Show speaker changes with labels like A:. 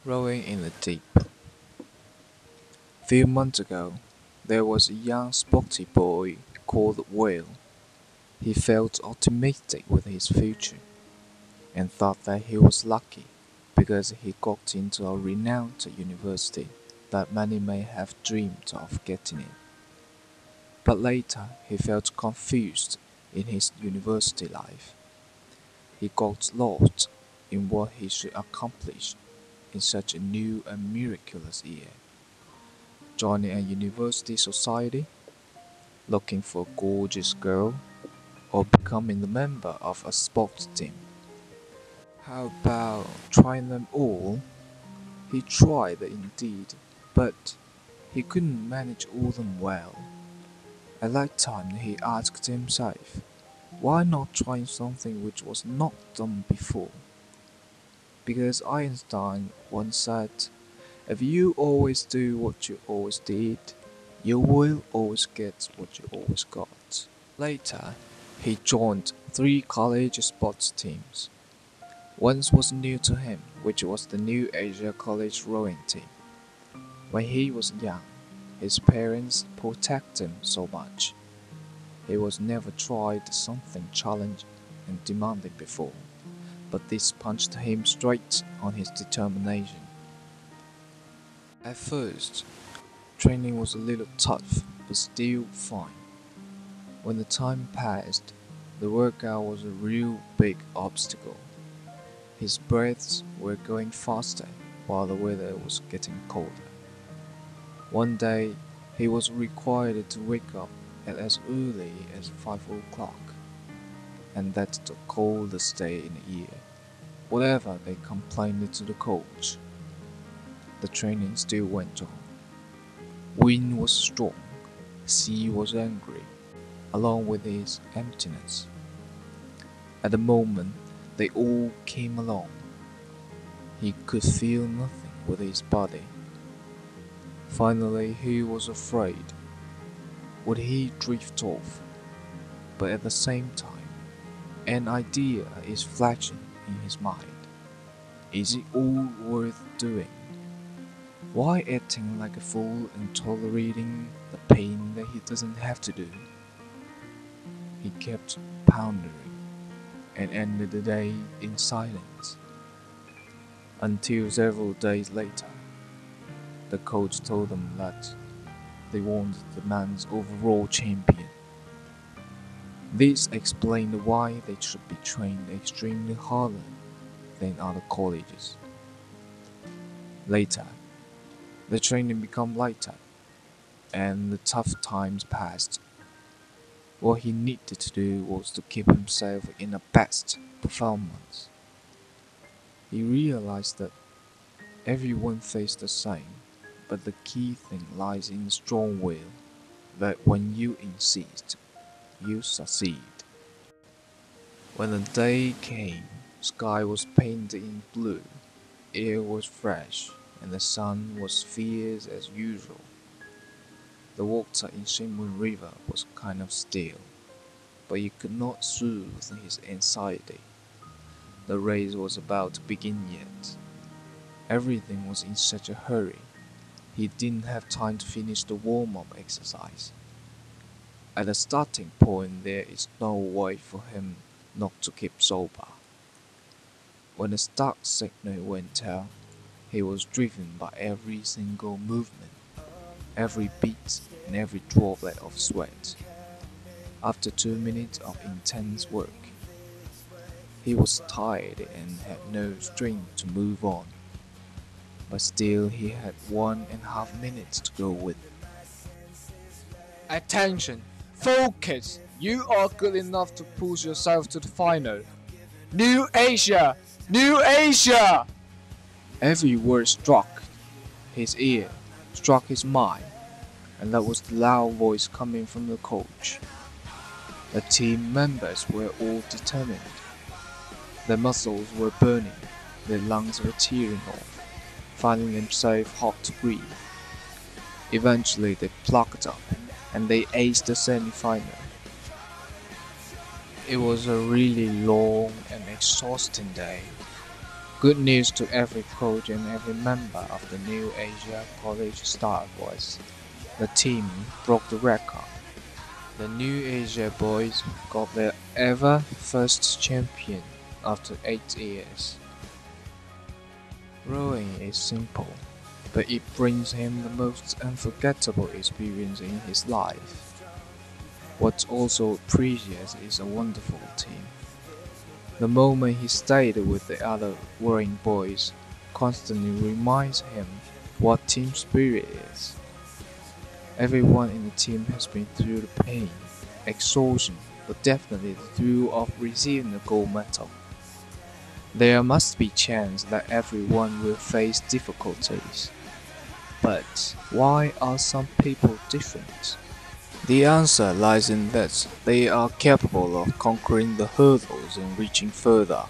A: Rowing in the deep. Few months ago, there was a young sporty boy called Will. He felt optimistic with his future and thought that he was lucky because he got into a renowned university that many may have dreamed of getting in. But later, he felt confused in his university life. He got lost in what he should accomplish in such a new and miraculous year. Joining a university society, looking for a gorgeous girl, or becoming a member of a sports team. How about trying them all? He tried indeed, but he couldn't manage all of them well. At that time he asked himself, why not try something which was not done before? Because Einstein once said, if you always do what you always did, you will always get what you always got. Later, he joined 3 college sports teams. One was new to him, which was the New Asia College rowing team. When he was young, his parents protected him so much. He was never tried something challenging and demanding before, but this punched him straight on his determination. At first, training was a little tough, but still fine. When the time passed, the workout was a real big obstacle. His breaths were going faster while the weather was getting colder. One day, he was required to wake up at as early as 5 o'clock, and that's the coldest day in the year. Whatever they complained to the coach, the training still went on. Wind was strong, sea was angry, along with its emptiness. At the moment they all came along, he could feel nothing with his body. Finally he was afraid. Would he drift off? But at the same time, an idea is flashing in his mind. Is it all worth doing? Why acting like a fool and tolerating the pain that he doesn't have to do? He kept pondering and ended the day in silence. Until several days later, the coach told them that they wanted the man's overall champion. This explained why they should be trained extremely harder than other colleges. Later, the training became lighter, and the tough times passed. What he needed to do was to keep himself in the best performance. He realized that everyone faced the same, but the key thing lies in strong will, that when you insist, you succeed. When the day came, sky was painted in blue, air was fresh, and the sun was fierce as usual. The water in Shinmun River was kind of still, but it could not soothe his anxiety. The race was about to begin yet. Everything was in such a hurry, he didn't have time to finish the warm-up exercise. At the starting point there is no way for him not to keep sober. When the start signal went out, he was driven by every single movement, every beat and every droplet of sweat. After 2 minutes of intense work, he was tired and had no strength to move on. But still he had 1.5 minutes to go with.
B: Attention! Focus! You are good enough to push yourself to the final. New Asia! New Asia!
A: Every word struck his ear, struck his mind, and that was the loud voice coming from the coach. The team members were all determined. Their muscles were burning, their lungs were tearing off, finding themselves hard to breathe. Eventually they plucked up, and they aced the semi-final. It was a really long and exhausting day.
B: good news to every coach and every member of the New Asia College Star Boys. The team broke the record. The New Asia Boys got their ever first champion after 8 years. Rowing is simple, but it brings him the most unforgettable experience in his life. What's also precious is a wonderful team. The moment he stayed with the other rowing boys constantly reminds him what team spirit is. Everyone in the team has been through the pain, exhaustion, but definitely the thrill of receiving the gold medal. There must be chance that everyone will face difficulties. But why are some people different? The answer lies in that they are capable of conquering the hurdles and reaching further.